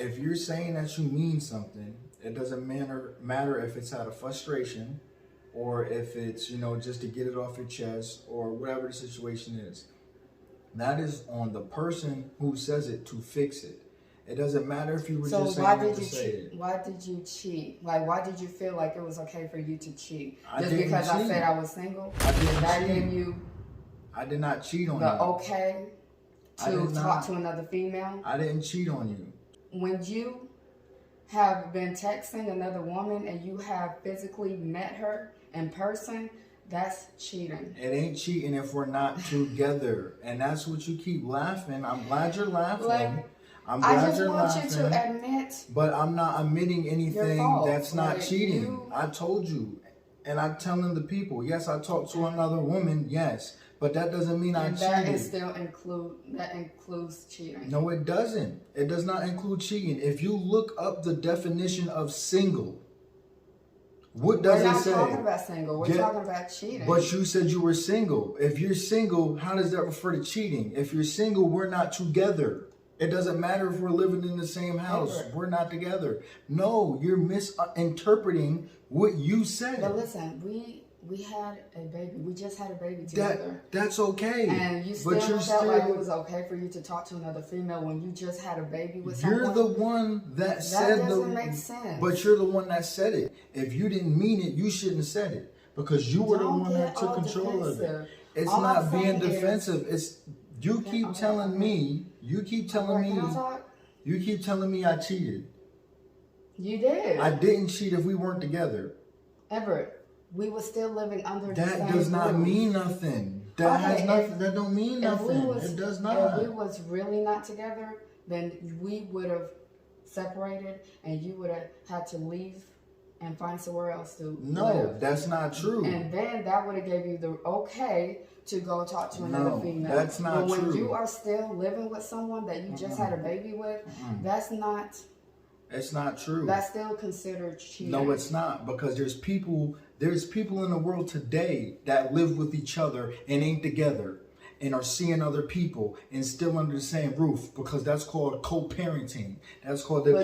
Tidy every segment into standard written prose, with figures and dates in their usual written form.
if you're saying that you mean something, it doesn't matter if it's out of frustration or if it's, just to get it off your chest or whatever the situation is. That is on the person who says it to fix it. It doesn't matter if you were just saying it to say it. Why did you cheat? Like, why did you feel like it was okay for you to cheat? I Just because I said I was single? I didn't that cheat. gave you I did not cheat on you. the okay to talk to another female? I didn't cheat on you. When you have been texting another woman and you have physically met her in person, that's cheating. It ain't cheating if we're not together. And that's what you keep laughing. I'm glad you're laughing. I'm glad you're laughing. I just want you to admit. But I'm not admitting anything that's not cheating. I told you. And I'm telling the people, yes, I talked to another woman, yes. But that doesn't mean I cheated. That includes cheating. No, it doesn't. It does not include cheating. If you look up the definition of single, what does it say? We're not talking about single. We're talking about cheating. But you said you were single. If you're single, how does that refer to cheating? If you're single, we're not together. It doesn't matter if we're living in the same house. We're not together. No, you're misinterpreting what you said. But listen, we had a baby. We just had a baby together. That's okay. And you still felt like it was okay for you to talk to another female when you just had a baby with someone? You're the one that said that doesn't make sense. But you're the one that said it. If you didn't mean it, you shouldn't have said it. Because you were the one that took control of it. It's not being defensive. It's you keep telling me I cheated. You did. I didn't cheat if we weren't together. Everett, we were still living under the same That does not mean nothing. That don't mean nothing. It does not. If we was really not together, then we would have separated and you would have had to leave and find somewhere else to live. That's not true. And then that would have gave you the okay to go talk to another female. That's not true. But when you are still living with someone that you just had a baby with, that's not... It's not true. That's still considered cheating. No, it's not, because there's people in the world today that live with each other and ain't together and are seeing other people and still under the same roof, because that's called co-parenting. That's called that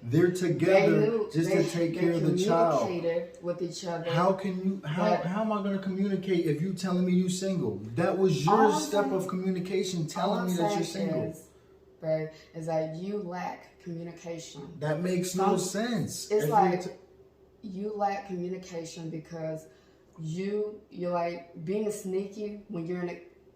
they're together just to take care of the child. They communicated with each other. How am I going to communicate if you telling me you single? That was your step of communication, telling me that you're single. Is that you lack communication. That makes no sense. It's like you lack communication because you're like being sneaky when you're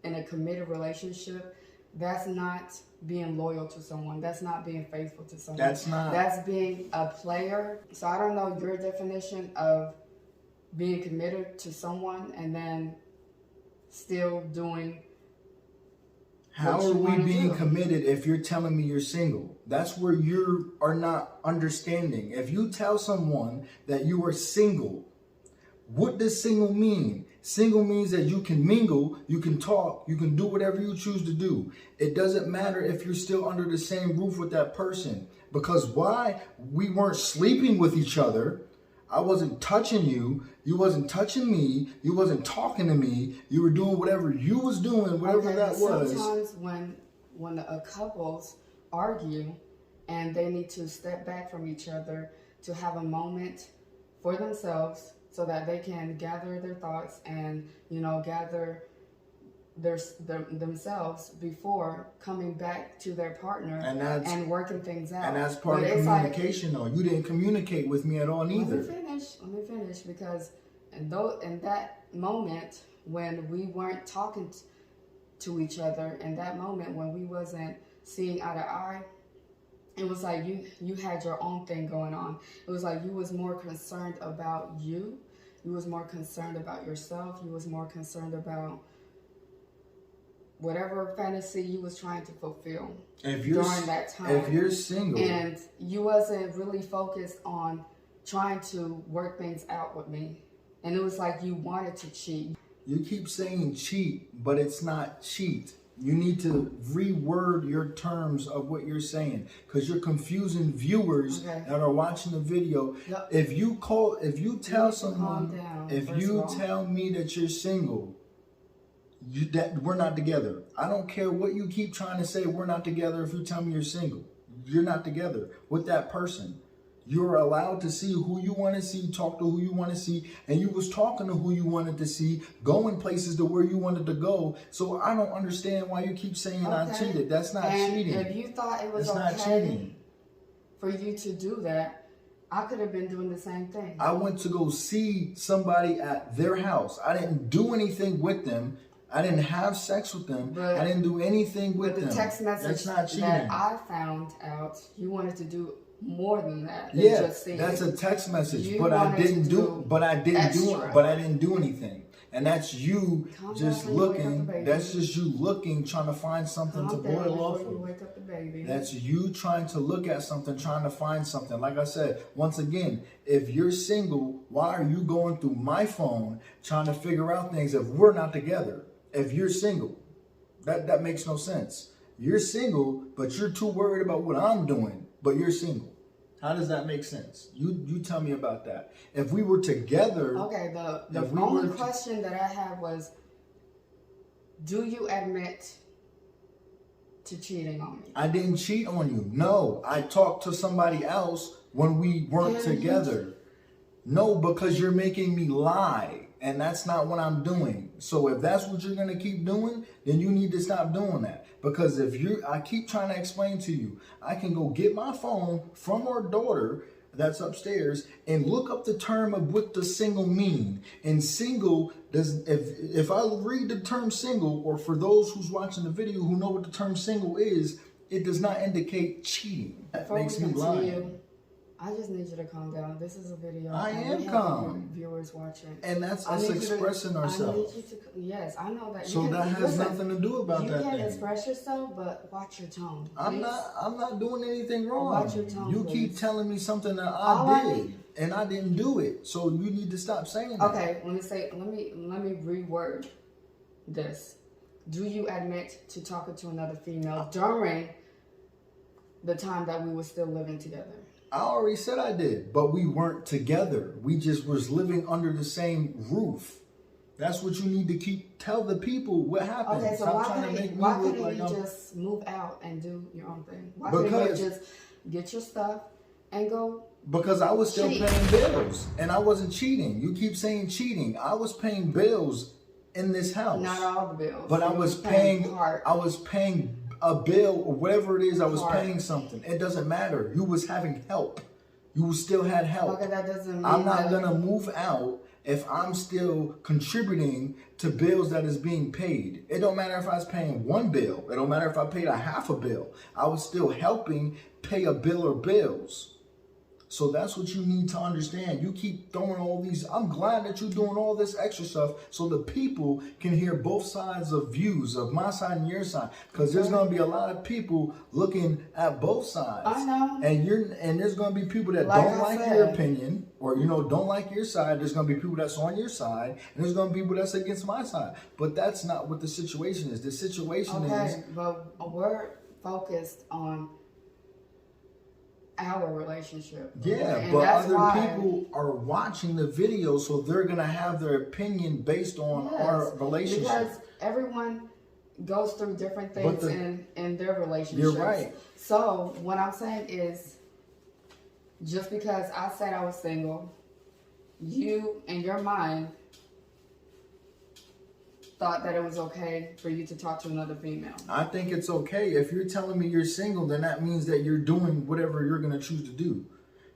in a committed relationship. That's not being loyal to someone. That's not being faithful to someone. That's being a player. So I don't know your definition of being committed to someone and then still doing. How are we being committed if you're telling me you're single? That's where you are not understanding. If you tell someone that you are single, what does single mean? Single means that you can mingle, you can talk, you can do whatever you choose to do. It doesn't matter if you're still under the same roof with that person. Because why? We weren't sleeping with each other. I wasn't touching you. You wasn't touching me. You wasn't talking to me. You were doing whatever you was doing, whatever that was. Sometimes when couples argue and they need to step back from each other to have a moment for themselves so that they can gather their thoughts and, gather themselves before coming back to their partner and working things out. And that's part of communication, though. You didn't communicate with me at all either. Let me finish because in that moment when we weren't talking to each other, in that moment when we wasn't seeing eye to eye, it was like you had your own thing going on. It was like you was more concerned about you. You was more concerned about yourself. You was more concerned about whatever fantasy you was trying to fulfill during that time. If you're single. And you wasn't really focused on trying to work things out with me. And it was like you wanted to cheat. You keep saying cheat, but it's not cheat. You need to reword your terms of what you're saying, because you're confusing viewers that are watching the video. Yep. If you tell someone, tell me that you're single, that we're not together. I don't care what you keep trying to say, we're not together if you tell me you're single. you're not together with that person. You're allowed to see who you want to see, talk to who you want to see, and you was talking to who you wanted to see, going places to where you wanted to go. So I don't understand why you keep saying I cheated. That's not cheating. If you thought it was That's not cheating. For you to do that, I could have been doing the same thing. I went to go see somebody at their house. I didn't do anything with them. I didn't have sex with them. I didn't do anything with them. But the text message that's not cheating. that I found out, you wanted to do more than that. Yeah, just that's a text message, You but I didn't do I didn't do anything. And that's you just looking. That's just you looking, trying to find something to boil off of. Wake up the baby. That's you trying to look at something, trying to find something. Like I said, once again, if you're single, why are you going through my phone trying to figure out things if we're not together? If you're single, that makes no sense. You're single, but you're too worried about what I'm doing, but you're single. How does that make sense? You tell me about that. If we were together... Okay, the only question that I had was, do you admit to cheating on me? I didn't cheat on you. No, I talked to somebody else when we weren't together. No, because you're making me lie. And that's not what I'm doing. So if that's what you're going to keep doing, then you need to stop doing that. Because I keep trying to explain to you, I can go get my phone from our daughter that's upstairs and look up the term of what the single mean. And single does, if I read the term single, or for those who's watching the video who know what the term single is, it does not indicate cheating. That makes me lie. I just need you to calm down. This is a video. I am calm. Viewers watching. And that's us expressing ourselves. Yes, I know that. So that has nothing to do about that. You can express yourself, but watch your tone. I'm not doing anything wrong. Watch your tone. You keep telling me something that I did, and I didn't do it. So you need to stop saying that. Okay, let me reword this. Do you admit to talking to another female during the time that we were still living together? I already said I did, but we weren't together. We just was living under the same roof. That's what you need to tell the people what happened. Okay, so why couldn't you just move out and do your own thing? Why couldn't you just get your stuff and go? Because I was still paying bills and I wasn't cheating. You keep saying cheating. I was paying bills in this house. Not all the bills. But I was paying a bill or whatever it is. I was paying something. It doesn't matter. You was having help. You still had help. Okay, that doesn't mean I'm not going to move out if I'm still contributing to bills that is being paid. It don't matter if I was paying one bill. It don't matter if I paid a half a bill. I was still helping pay a bill or bills. So that's what you need to understand. You keep throwing all these. I'm glad that you're doing all this extra stuff so the people can hear both sides of views of my side and your side. Because there's going to be a lot of people looking at both sides. I know. And there's going to be people that don't like your opinion or, don't like your side. There's going to be people that's on your side. And there's going to be people that's against my side. But that's not what the situation is. The situation is. Okay, but we're focused on our relationship. Yeah, and but other people are watching the video, so they're going to have their opinion based on our relationship. Because everyone goes through different things in their relationships. You're right. So what I'm saying is, just because I said I was single, you in your mind thought that it was okay for you to talk to another female. I think it's okay. If you're telling me you're single, then that means that you're doing whatever you're going to choose to do.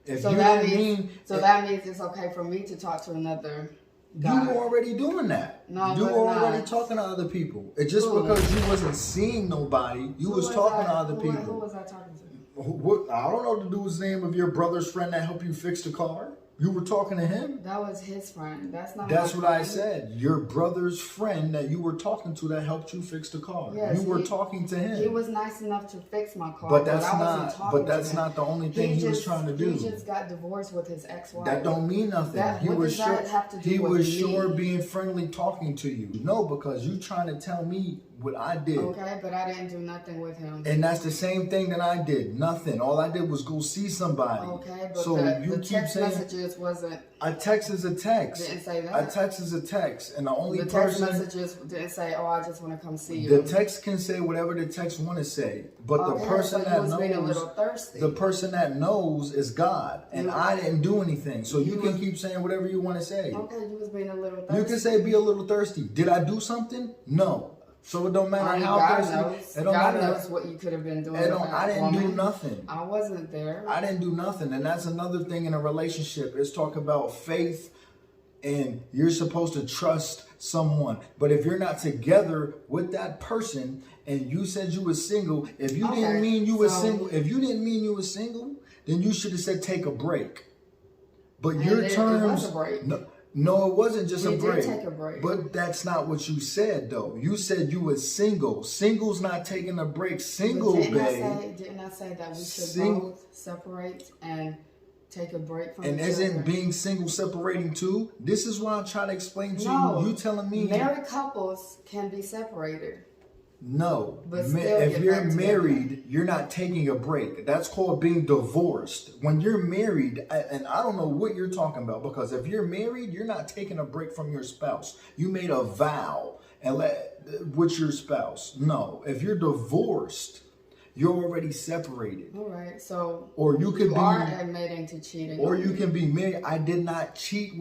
That means it's okay for me to talk to another guy. You were already doing that. No, you were already talking to other people. It's just because you wasn't seeing nobody, you was talking to other people. Who was I talking to? What? I don't know the dude's name of your brother's friend that helped you fix the car. You were talking to him? That was his friend. That's not That's what I said. Your brother's friend that you were talking to that helped you fix the car. Yes, you were talking to him. He was nice enough to fix my car. But that's not the only thing he was trying to do. He just got divorced with his ex-wife. That don't mean nothing. He was sure being friendly talking to you. No, because you trying to tell me what I did. Okay, but I didn't do nothing with him. And that's the same thing that I did. Nothing. All I did was go see somebody. Okay, but so the you keep text saying messages wasn't. a text is a text. Didn't say that. A text is a text, and the only The text person. messages didn't say, "Oh, I just want to come see you." The text can say whatever the text want to say, but Okay, the person so that you was being a knows, little thirsty. the person that knows is God, and I didn't do anything. So you can keep saying whatever you want to say. Okay, you was being a little thirsty. You can say be a little thirsty. Did I do something? No. So it don't matter how God thirsty. knows. It don't God matter. knows what you could have been doing. I didn't do nothing. I wasn't there. I didn't do nothing, and that's another thing in a relationship. It's talk about faith, and you're supposed to trust someone. But if you're not together with that person, and you said you were single, if you didn't mean you were single, then you should have said take a break. But your terms, it was a break. no, it wasn't just a break. Did take a break. But that's not what you said, though. You said you were single. Single's not taking a break. Single, didn't babe. Didn't I say that we should both separate and take a break from And each other? isn't being single separating too? This is why I'm trying to explain to you. You telling me married couples can be separated. No. But still if get you're back together. married, you're not taking a break. That's called being divorced. When you're married, and I don't know what you're talking about, because if you're married, you're not taking a break from your spouse. You made a vow with your spouse. No. If you're divorced, you're already separated. All right, so or you could are admitting to cheating. Or you can be married. I did not cheat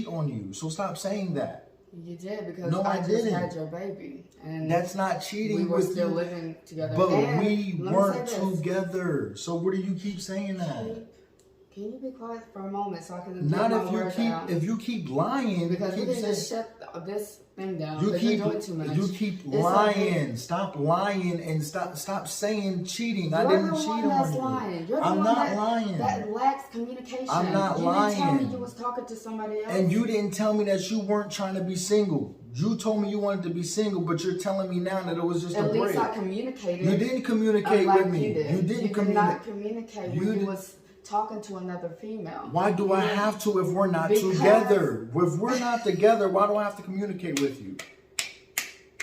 on you. So stop saying that. You did, because No, I I just didn't. had your baby, and That's not cheating. we were with still you. living together. But and we let me weren't say this. together. So what do you keep saying that? Can you be quiet for a moment so I can Not get my if you words keep out? if you keep lying. Because keep you can saying, just shut this thing down. you because keep you're doing too much. you keep It's lying. okay. Stop lying and stop saying cheating. I You're didn't the cheat one on that's you. lying. You're the I'm one not lying. That lacks communication. I'm not you didn't tell me lying. you was talking to somebody else. And you didn't tell me that you weren't trying to be single. You told me you wanted to be single, but you're telling me now that it was just a break. At least I communicated. You didn't communicate unlike with me. You did. You didn't did not communicate when you was talking to another female. Why do I have to if we're not together? If we're not together, why do I have to communicate with you?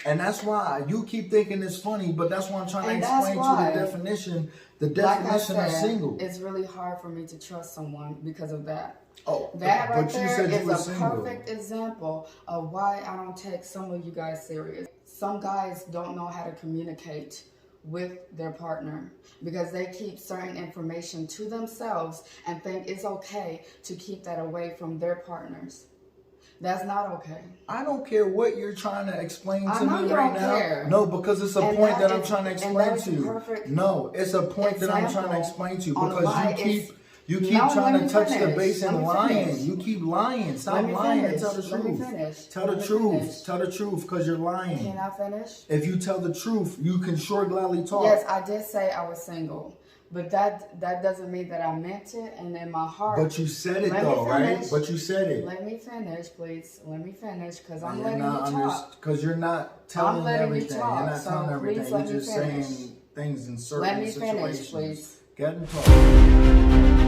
And that's why you keep thinking it's funny, but that's why I'm trying to explain to you the definition. The definition like I of said, single. It's really hard for me to trust someone because of that. Oh, that right but you there said you is were a single. perfect example of why I don't take some of you guys serious. Some guys don't know how to communicate with their partner because they keep certain information to themselves and think it's okay to keep that away from their partners. That's not okay. I don't care what you're trying to explain to know me you right don't now. care. No, because it's a And point that that I'm is- trying to and explain that is to you. perfect No, it's a point that I'm trying to example explain to you on because why you keep No, trying let to me touch the finish. base Let and me lying. finish. You keep lying. Stop Let me lying finish. and tell the Let me truth. finish. Tell Let the me truth. finish. Tell the truth because you're lying. Can I finish? If you tell the truth, you can sure gladly talk. Yes, I did say I was single, but that doesn't mean that I meant it, and in my heart. But you said it Let me though, right? finish. But you said it. Let me finish, please. Let me finish, because I'm You're letting you not talk. because you're not telling letting you everything. talk, You're not so telling everything. please You're let me just finish. saying things in certain Let me situations. finish, please. Get and talk.